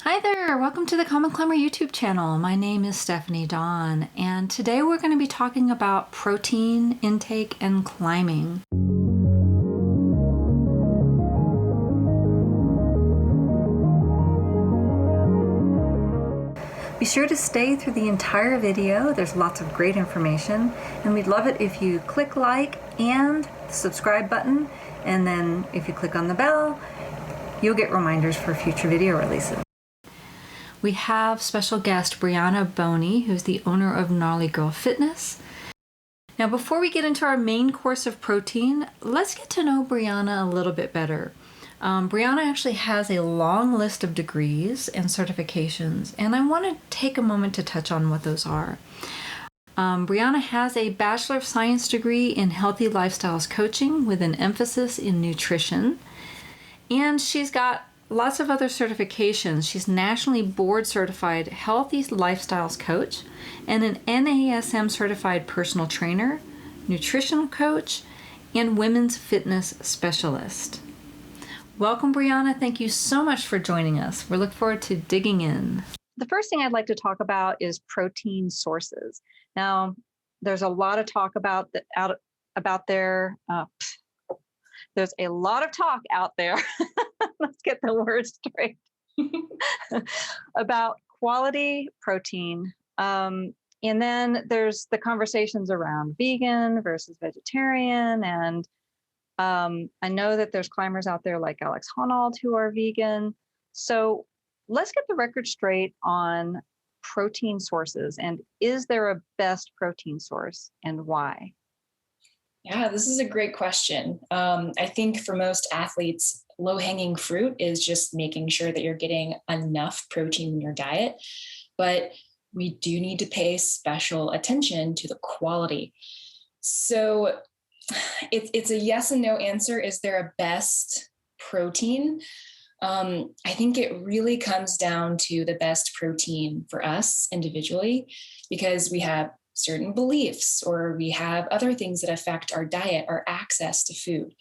Hi there, welcome to the Common Climber YouTube channel. My name is Stephanie Dawn, and today we're going to be talking about protein intake and climbing. Be sure to stay through the entire video. There's lots of great information, and we'd love it if you click like and the subscribe button, and then if you click on the bell, you'll get reminders for future video releases. We have special guest Brianna Boney, who's the owner of Gnarlygirl Fitness. Now, before we get into our main course of protein, let's get to know Brianna a little bit better. Brianna actually has a long list of degrees and certifications, and I want to take a moment to touch on what those are. Brianna has a Bachelor of Science degree in Healthy Lifestyles Coaching with an emphasis in nutrition, and she's got lots of other certifications. She's nationally board certified Healthy Lifestyles Coach and an NASM certified personal trainer, nutritional coach, and women's fitness specialist. Welcome, Brianna. Thank you so much for joining us. We look forward to digging in. The first thing I'd like to talk about is protein sources. Now, there's a lot of talk about there. There's a lot of talk out there. Let's get the words straight. About quality protein. And then there's the conversations around vegan versus vegetarian. And I know that there's climbers out there like Alex Honnold who are vegan. So let's get the record straight on protein sources. And is there a best protein source and why? Yeah, this is a great question. I think for most athletes, low-hanging fruit is just making sure that you're getting enough protein in your diet. But we do need to pay special attention to the quality. So it's a yes and no answer. Is there a best protein? I think it really comes down to the best protein for us individually, because we have certain beliefs or we have other things that affect our diet, our access to food.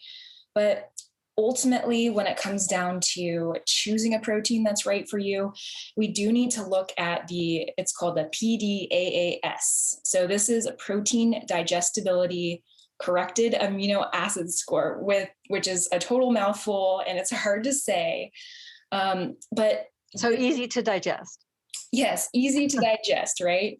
But ultimately, when it comes down to choosing a protein that's right for you, we do need to look at it's called the PDAAS. So this is a protein digestibility corrected amino acid score, which is a total mouthful and it's hard to say. But so easy to digest. Yes, easy to digest, right?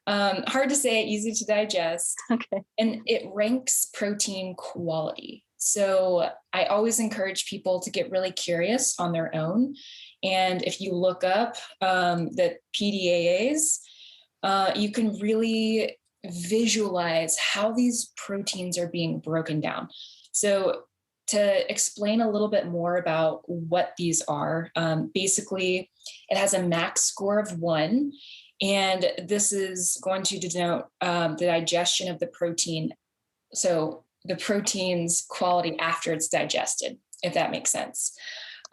Hard to say, easy to digest. Okay. And it ranks protein quality. So I always encourage people to get really curious on their own. And if you look up the PDAAs, you can really visualize how these proteins are being broken down. So to explain a little bit more about what these are, basically it has a max score of 1. And this is going to denote the digestion of the protein. So the protein's quality after it's digested, if that makes sense.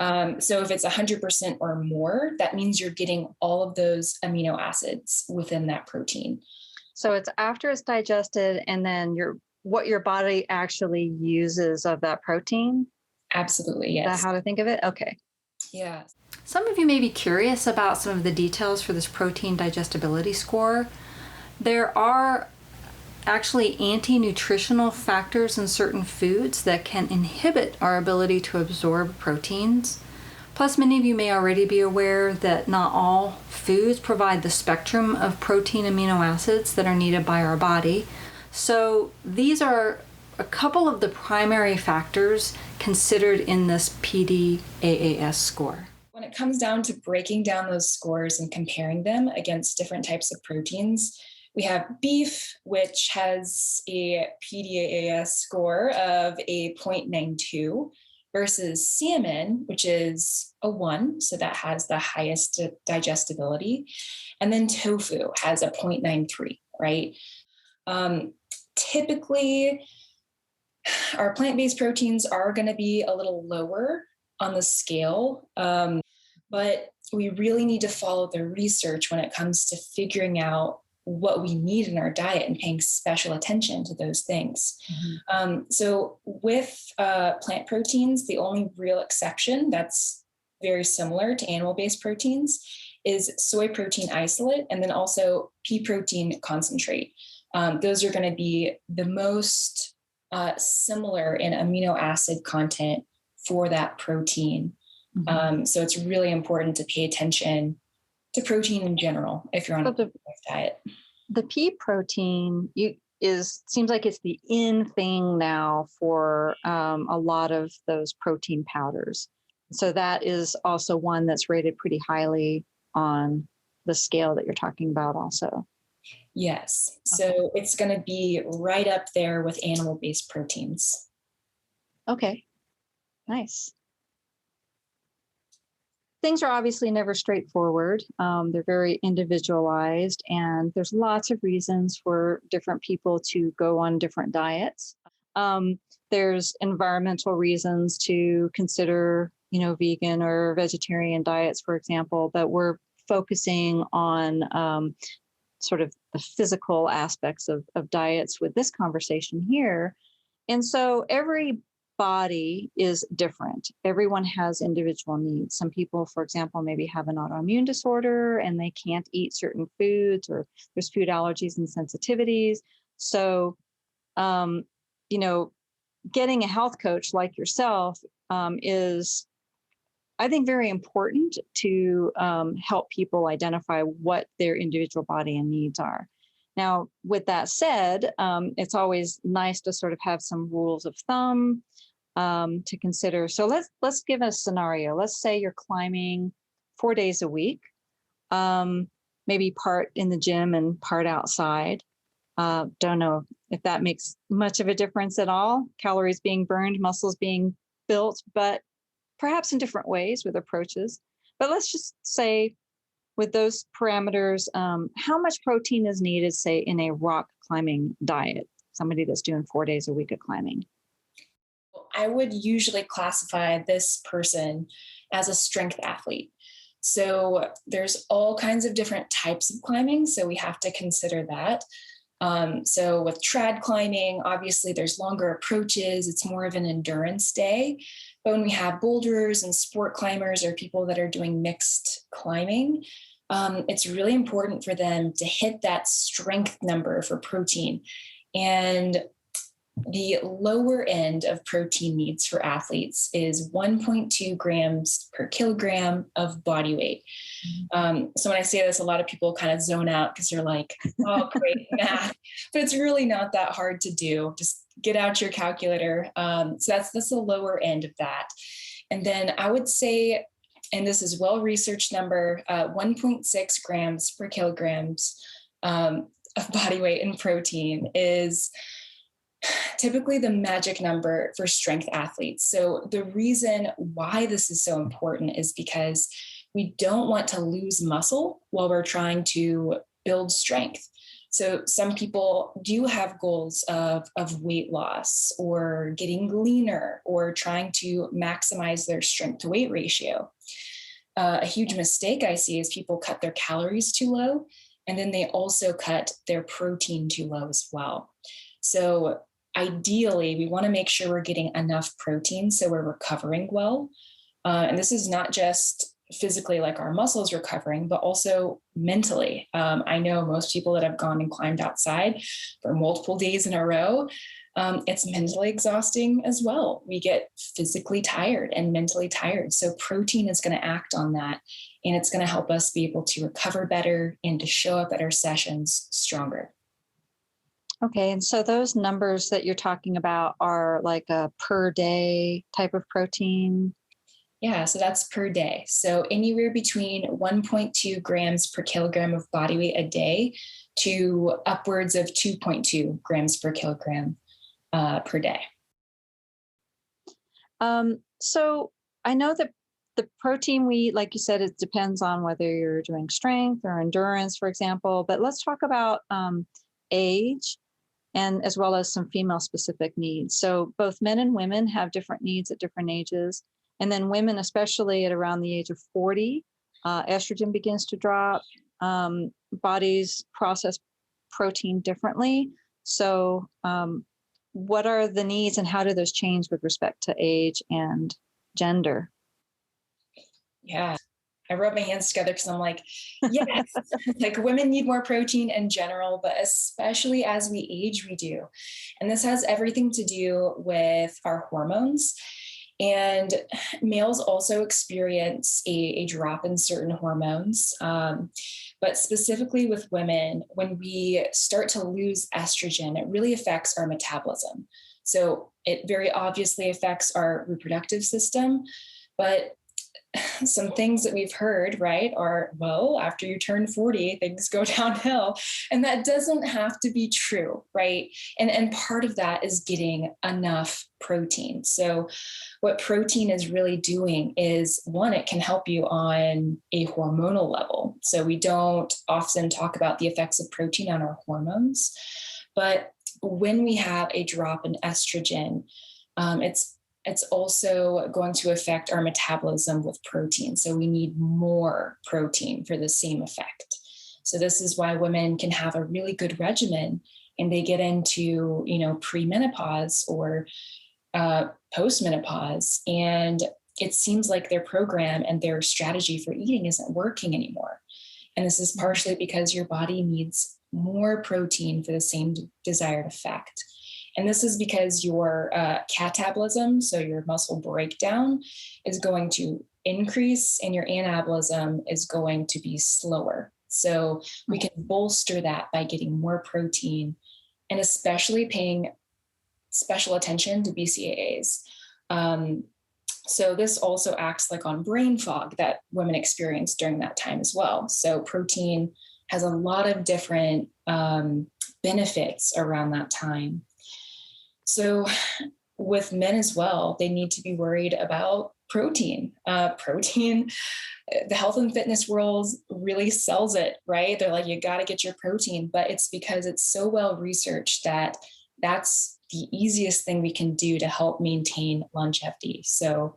So if it's 100% or more, that means you're getting all of those amino acids within that protein. So it's after it's digested and then what your body actually uses of that protein? Absolutely, yes. Is that how to think of it? Okay. Yeah. Some of you may be curious about some of the details for this protein digestibility score. There are actually anti-nutritional factors in certain foods that can inhibit our ability to absorb proteins. Plus, many of you may already be aware that not all foods provide the spectrum of protein amino acids that are needed by our body. So these are a couple of the primary factors considered in this PDAAS score. When it comes down to breaking down those scores and comparing them against different types of proteins, we have beef, which has a PDAAS score of a 0.92 versus salmon, which is a 1. So that has the highest digestibility. And then tofu has a 0.93, right? Typically, our plant-based proteins are going to be a little lower on the scale, but we really need to follow the research when it comes to figuring out what we need in our diet and paying special attention to those things. Mm-hmm. So with plant proteins, the only real exception that's very similar to animal-based proteins is soy protein isolate and then also pea protein concentrate. Those are going to be the most similar in amino acid content for that protein. So it's really important to pay attention to protein in general if you're on a diet. The pea protein seems like it's the in thing now for a lot of those protein powders. So that is also one that's rated pretty highly on the scale that you're talking about also. Yes. So it's going to be right up there with animal-based proteins. Okay. Nice. Things are obviously never straightforward. They're very individualized, and there's lots of reasons for different people to go on different diets. There's environmental reasons to consider, vegan or vegetarian diets, for example, but we're focusing on sort of the physical aspects of diets with this conversation here. And so every body is different. Everyone has individual needs. Some people, for example, maybe have an autoimmune disorder and they can't eat certain foods, or there's food allergies and sensitivities. So, getting a health coach like yourself is, I think, very important to help people identify what their individual body and needs are. Now, with that said, it's always nice to sort of have some rules of thumb to consider. So let's give a scenario. Let's say you're climbing 4 days a week, maybe part in the gym and part outside. Don't know if that makes much of a difference at all. Calories being burned, muscles being built, but perhaps in different ways with approaches. But let's just say with those parameters, how much protein is needed, say, in a rock climbing diet, somebody that's doing 4 days a week of climbing? I would usually classify this person as a strength athlete. So there's all kinds of different types of climbing, so we have to consider that. So with trad climbing, obviously there's longer approaches. It's more of an endurance day. But when we have boulders and sport climbers or people that are doing mixed climbing, it's really important for them to hit that strength number for protein. And the lower end of protein needs for athletes is 1.2 grams per kilogram of body weight. So when I say this, a lot of people kind of zone out because they're like, oh, great math. But it's really not that hard to do. Just get out your calculator. So that's the lower end of that. And then I would say, and this is well-researched number, 1.6 grams per kilograms of body weight and protein is typically the magic number for strength athletes. So the reason why this is so important is because we don't want to lose muscle while we're trying to build strength. So some people do have goals of weight loss or getting leaner or trying to maximize their strength to weight ratio. A huge mistake I see is people cut their calories too low, and then they also cut their protein too low as well. So ideally, we want to make sure we're getting enough protein so we're recovering well. And this is not just physically like our muscles recovering, but also mentally. I know most people that have gone and climbed outside for multiple days in a row, it's mentally exhausting as well. We get physically tired and mentally tired. So protein is going to act on that, and it's going to help us be able to recover better and to show up at our sessions stronger. Okay, and so those numbers that you're talking about are like a per day type of protein? Yeah, so that's per day. So anywhere between 1.2 grams per kilogram of body weight a day to upwards of 2.2 grams per kilogram per day. So I know that the protein we eat, like you said, it depends on whether you're doing strength or endurance, for example. But let's talk about age, and as well as some female specific needs. So both men and women have different needs at different ages. And then women, especially at around the age of 40, estrogen begins to drop. Bodies process protein differently. So what are the needs and how do those change with respect to age and gender? Yeah. I rub my hands together because I'm like, yes, like women need more protein in general, but especially as we age, we do. And this has everything to do with our hormones. And males also experience a drop in certain hormones. But specifically with women, when we start to lose estrogen, it really affects our metabolism. So it very obviously affects our reproductive system. But some things that we've heard, right, are, well, after you turn 40, things go downhill. And that doesn't have to be true, right? And part of that is getting enough protein. So what protein is really doing is, one, it can help you on a hormonal level. So we don't often talk about the effects of protein on our hormones, but when we have a drop in estrogen, it's also going to affect our metabolism with protein. So we need more protein for the same effect. So this is why women can have a really good regimen and they get into, premenopause or postmenopause, and it seems like their program and their strategy for eating isn't working anymore. And this is partially because your body needs more protein for the same desired effect. And this is because your catabolism, so your muscle breakdown, is going to increase and your anabolism is going to be slower. So we can bolster that by getting more protein and especially paying special attention to BCAAs. So this also acts like on brain fog that women experience during that time as well. So protein has a lot of different benefits around that time. So with men as well, they need to be worried about protein. Protein, the health and fitness world really sells it, right? They're like, you got to get your protein, but it's because it's so well researched that that's the easiest thing we can do to help maintain longevity. So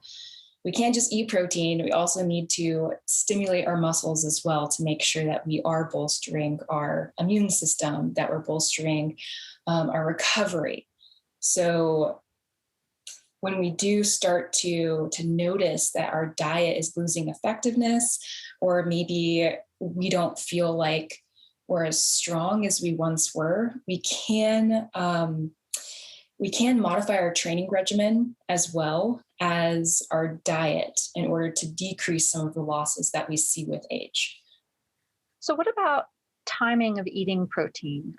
we can't just eat protein. We also need to stimulate our muscles as well to make sure that we are bolstering our immune system, that we're bolstering our recovery. So when we do start to notice that our diet is losing effectiveness, or maybe we don't feel like we're as strong as we once were, we can modify our training regimen as well as our diet in order to decrease some of the losses that we see with age. So what about timing of eating protein?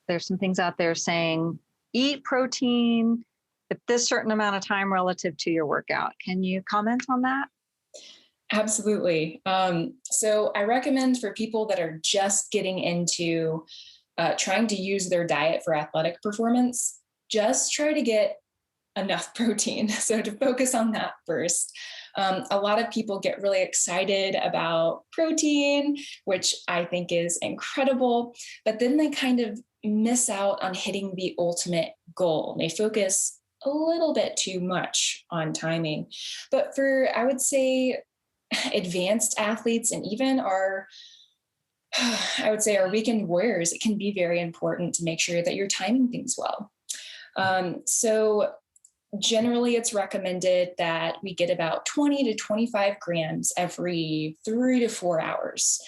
There's some things out there saying, eat protein at this certain amount of time relative to your workout. Can you comment on that? Absolutely. So I recommend for people that are just getting into trying to use their diet for athletic performance, just try to get enough protein. So to focus on that first. A lot of people get really excited about protein, which I think is incredible, but then they kind of miss out on hitting the ultimate goal. They focus a little bit too much on timing. But for, I would say, advanced athletes and even our weekend warriors, it can be very important to make sure that you're timing things well. So generally, it's recommended that we get about 20 to 25 grams every 3 to 4 hours.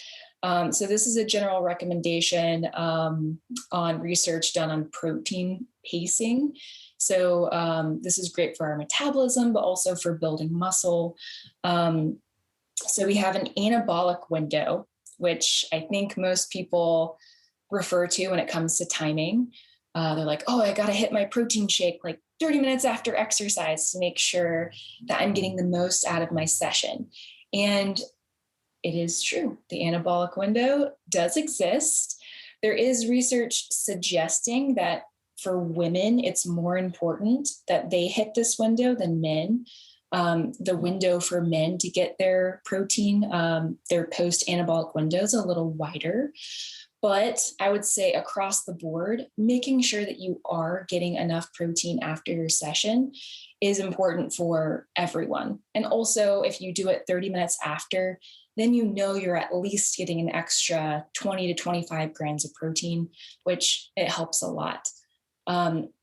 So this is a general recommendation on research done on protein pacing. So this is great for our metabolism, but also for building muscle. So we have an anabolic window, which I think most people refer to when it comes to timing. They're like, oh, I got to hit my protein shake like 30 minutes after exercise to make sure that I'm getting the most out of my session. And it is true. The anabolic window does exist. There is research suggesting that for women, it's more important that they hit this window than men. The window for men to get their protein, their post-anabolic window is a little wider. But I would say across the board, making sure that you are getting enough protein after your session is important for everyone. And also, if you do it 30 minutes after, then you know you're at least getting an extra 20 to 25 grams of protein, which it helps a lot.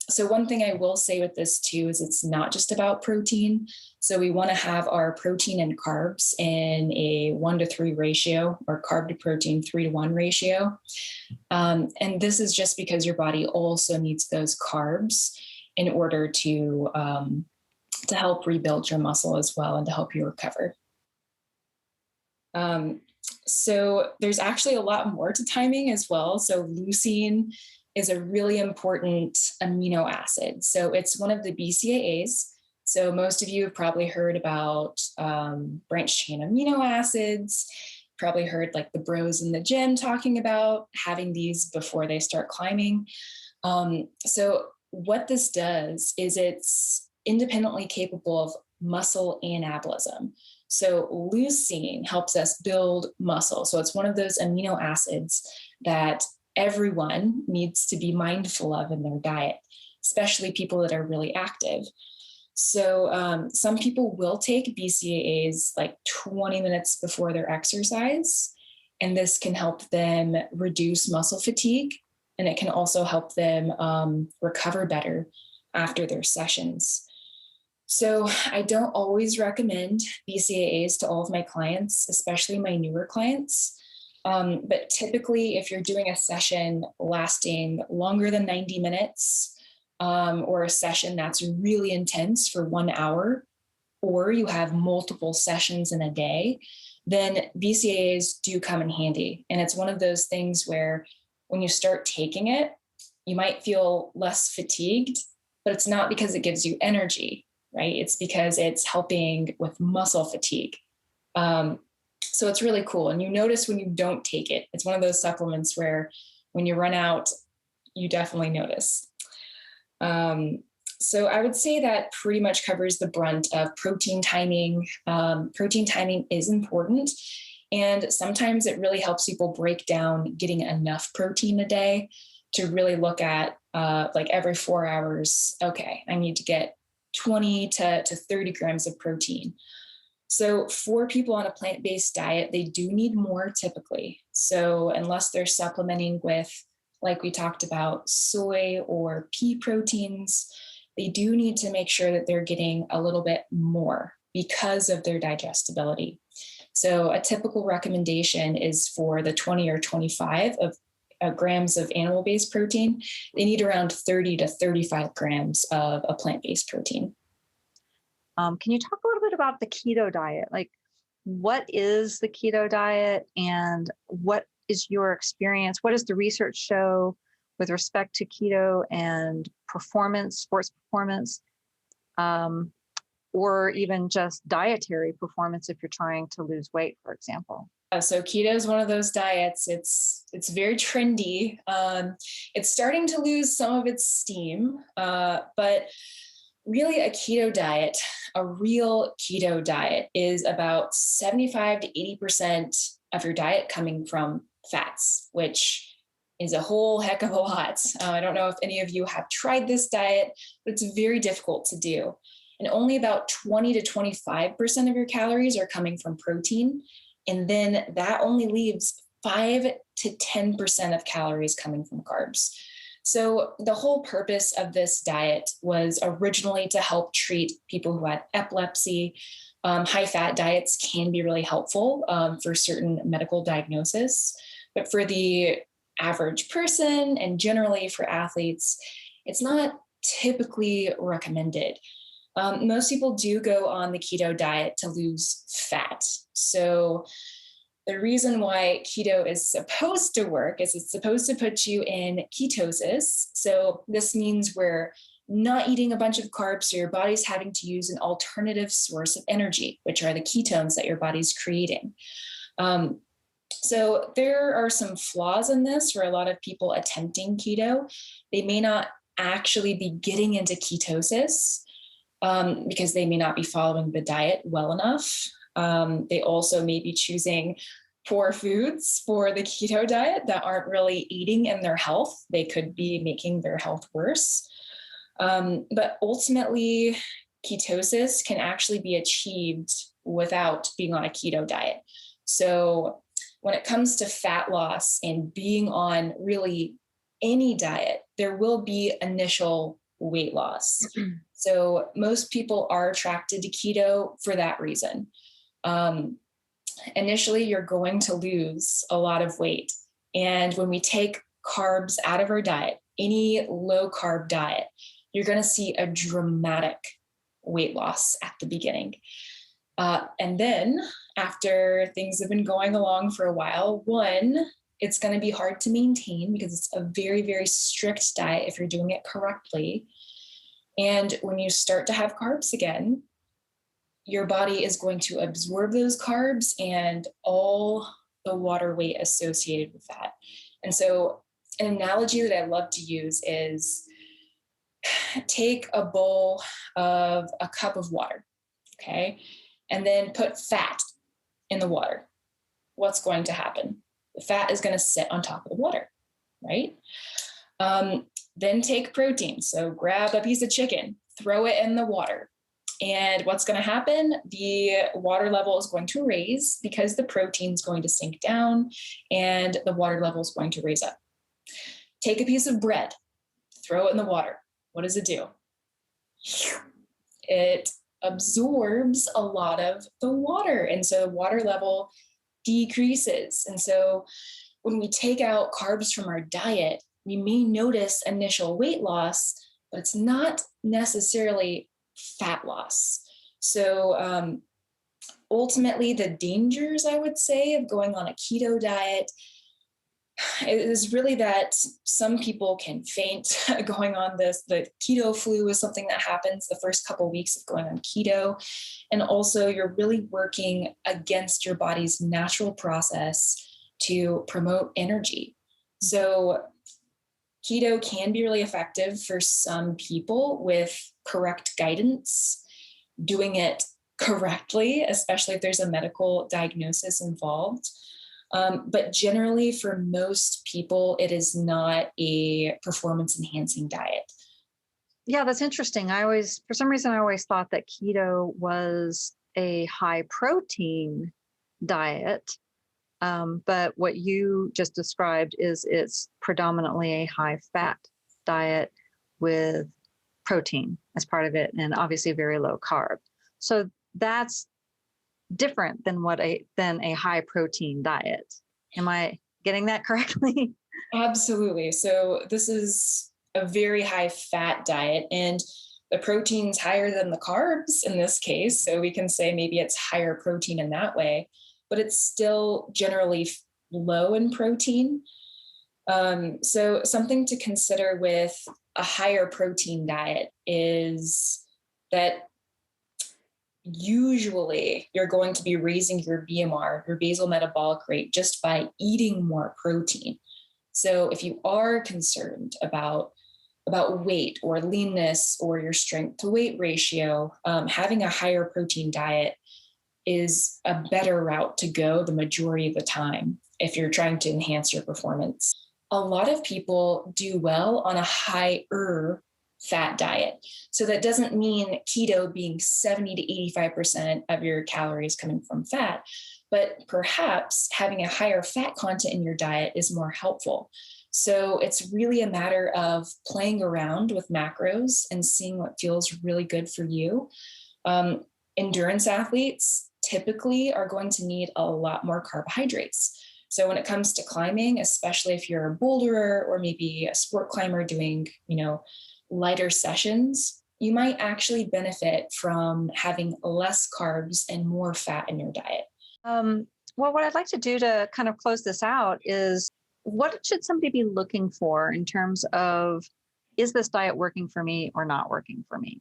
So one thing I will say with this too is it's not just about protein. So we want to have our protein and carbs in a 1-to-3 ratio, or carb to protein 3-to-1 ratio. And this is just because your body also needs those carbs in order to help rebuild your muscle as well and to help you recover. So there's actually a lot more to timing as well. So leucine is a really important amino acid. So it's one of the BCAAs. So most of you have probably heard about branched chain amino acids, probably heard like the bros in the gym talking about having these before they start climbing. So what this does is it's independently capable of muscle anabolism. So leucine helps us build muscle. So it's one of those amino acids that everyone needs to be mindful of in their diet, especially people that are really active. So some people will take BCAAs like 20 minutes before their exercise, and this can help them reduce muscle fatigue, and it can also help them recover better after their sessions. So I don't always recommend BCAAs to all of my clients, especially my newer clients. But typically, if you're doing a session lasting longer than 90 minutes, or a session that's really intense for 1 hour, or you have multiple sessions in a day, then BCAAs do come in handy. And it's one of those things where when you start taking it, you might feel less fatigued, but it's not because it gives you energy, right? It's because it's helping with muscle fatigue. So it's really cool. And you notice when you don't take it, it's one of those supplements where when you run out, you definitely notice. So I would say that pretty much covers the brunt of protein timing. Protein timing is important. And sometimes it really helps people break down getting enough protein a day to really look at like every 4 hours, okay, I need to get 20 to 30 grams of protein. So for people on a plant-based diet, they do need more typically. So unless they're supplementing with, like we talked about, soy or pea proteins, they do need to make sure that they're getting a little bit more because of their digestibility. So a typical recommendation is for the 20 or 25 of grams of animal-based protein, they need around 30 to 35 grams of a plant-based protein. Can you talk a little bit about the keto diet? Like, what is the keto diet and what is your experience? What does the research show with respect to keto and performance, sports performance, or even just dietary performance if you're trying to lose weight, for example? So keto is one of those diets. It's very trendy. It's starting to lose some of its steam, but really a keto diet, a real keto diet, is about 75 to 80% of your diet coming from fats, which is a whole heck of a lot. I don't know if any of you have tried this diet, but it's very difficult to do. And only about 20 to 25% of your calories are coming from protein. And then that only leaves 5 to 10% of calories coming from carbs. So the whole purpose of this diet was originally to help treat people who had epilepsy. High-fat diets can be really helpful for certain medical diagnoses, but for the average person and generally for athletes, it's not typically recommended. Most people do go on the keto diet to lose fat. So the reason why keto is supposed to work is it's supposed to put you in ketosis. So this means we're not eating a bunch of carbs, so your body's having to use an alternative source of energy, which are the ketones that your body's creating. So there are some flaws in this for a lot of people attempting keto. They may not actually be getting into ketosis because they may not be following the diet well enough. They also may be choosing poor foods for the keto diet that aren't really aiding in their health. They could be making their health worse. But ultimately, ketosis can actually be achieved without being on a keto diet. So when it comes to fat loss and being on really any diet, there will be initial weight loss. So most people are attracted to keto for that reason. Initially, you're going to lose a lot of weight. And when we take carbs out of our diet, any low carb diet, you're going to see a dramatic weight loss at the beginning. And then after things have been going along for a while, one, it's going to be hard to maintain because it's a very, very strict diet if you're doing it correctly. And when you start to have carbs again, your body is going to absorb those carbs and all the water weight associated with that. And so an analogy that I love to use is take a bowl of a cup of water, okay? And then put fat in the water. What's going to happen? The fat is going to sit on top of the water, right? Then take protein. So grab a piece of chicken, throw it in the water. And what's going to happen? The water level is going to raise because the protein is going to sink down and the water level is going to raise up. Take a piece of bread, throw it in the water. What does it do? It absorbs a lot of the water. And so water level decreases. And so when we take out carbs from our diet, we may notice initial weight loss, but it's not necessarily fat loss. So ultimately, the dangers, I would say, of going on a keto diet is really that some people can faint going on this. The keto flu is something that happens the first couple of weeks of going on keto. And also you're really working against your body's natural process to promote energy. So keto can be really effective for some people with correct guidance, doing it correctly, especially if there's a medical diagnosis involved. But generally, for most people, it is not a performance enhancing diet. Yeah, that's interesting. For some reason, I always thought that keto was a high protein diet. But what you just described is it's predominantly a high fat diet with protein as part of it, and obviously very low carb. So that's different than a high protein diet. Am I getting that correctly? Absolutely. So this is a very high fat diet, and the protein's higher than the carbs in this case. So we can say maybe it's higher protein in that way, but it's still generally low in protein. So something to consider with a higher protein diet is that usually you're going to be raising your BMR, your basal metabolic rate, just by eating more protein. So if you are concerned about weight or leanness or your strength to weight ratio, having a higher protein diet is a better route to go the majority of the time if you're trying to enhance your performance. A lot of people do well on a higher fat diet. So that doesn't mean keto being 70 to 85% of your calories coming from fat, but perhaps having a higher fat content in your diet is more helpful. So it's really a matter of playing around with macros and seeing what feels really good for you. Endurance athletes typically are going to need a lot more carbohydrates. So when it comes to climbing, especially if you're a boulderer or maybe a sport climber doing, lighter sessions, you might actually benefit from having less carbs and more fat in your diet. Well, what I'd like to do to kind of close this out is, what should somebody be looking for in terms of, is this diet working for me or not working for me?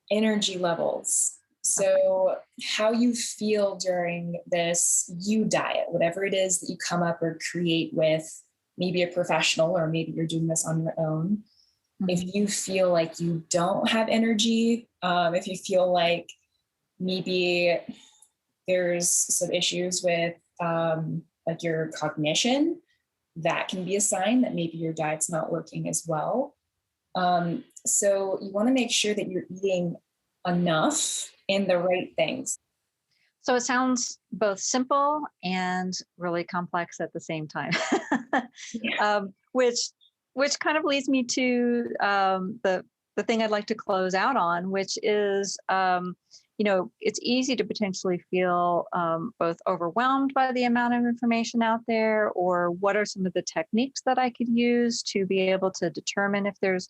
Energy levels. So how you feel during this diet, whatever it is that you come up or create with maybe a professional, or maybe you're doing this on your own. If you feel like you don't have energy, if you feel like maybe there's some issues with like your cognition, that can be a sign that maybe your diet's not working as well. So you want to make sure that you're eating enough and the right things. So it sounds both simple and really complex at the same time, which which kind of leads me to the thing I'd like to close out on, which is, it's easy to potentially feel both overwhelmed by the amount of information out there, or what are some of the techniques that I could use to be able to determine if there's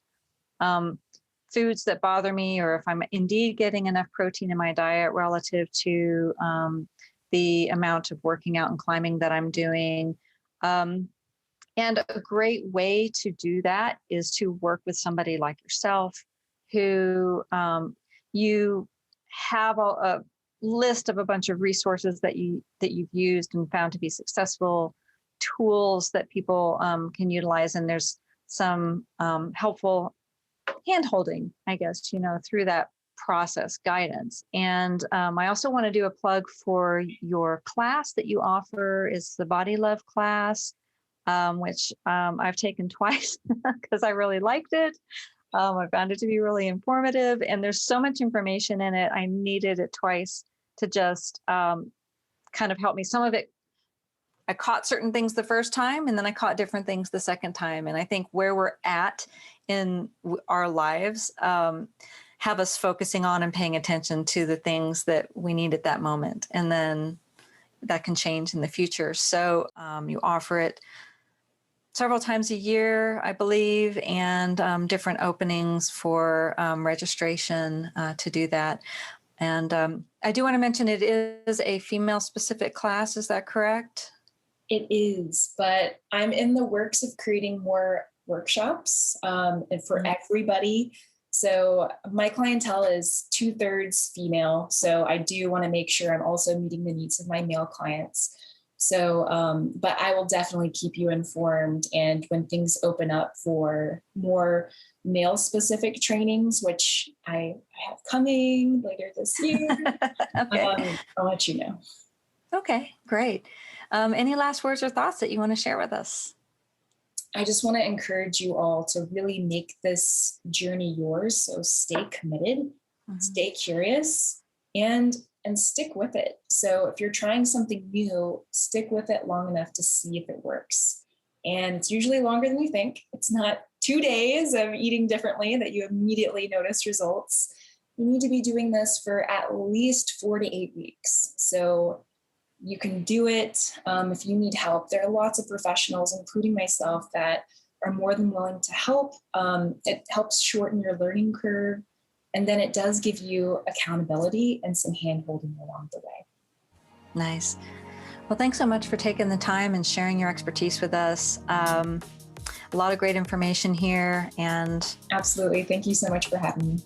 foods that bother me, or if I'm indeed getting enough protein in my diet relative to the amount of working out and climbing that I'm doing. And a great way to do that is to work with somebody like yourself, who you have a list of a bunch of resources that you've used and found to be successful, tools that people can utilize, and there's some helpful hand-holding, I guess, through that process, guidance. And I also want to do a plug for your class that you offer. Is the Body Love class, which I've taken twice because I really liked it. I found it to be really informative, and there's so much information in it. I needed it twice to just kind of help me. Some of it, I caught certain things the first time, and then I caught different things the second time. And I think where we're at in our lives have us focusing on and paying attention to the things that we need at that moment. And then that can change in the future. So you offer it several times a year, I believe, and different openings for registration to do that. And I do want to mention it is a female-specific class. Is that correct? It is, but I'm in the works of creating more workshops and for everybody. So my clientele is 2/3 female. So I do want to make sure I'm also meeting the needs of my male clients. So, but I will definitely keep you informed. And when things open up for more male specific trainings, which I have coming later this year, Okay. I'll let you know. Okay, great. Any last words or thoughts that you want to share with us? I just want to encourage you all to really make this journey yours. So stay committed, stay curious, and stick with it. So if you're trying something new, stick with it long enough to see if it works. And it's usually longer than you think. It's not 2 days of eating differently that you immediately notice results. You need to be doing this for at least 4 to 8 weeks. So you can do it. If you need help, there are lots of professionals, including myself, that are more than willing to help. It helps shorten your learning curve. And then it does give you accountability and some hand-holding along the way. Nice. Well, thanks so much for taking the time and sharing your expertise with us. A lot of great information here. And absolutely. Thank you so much for having me.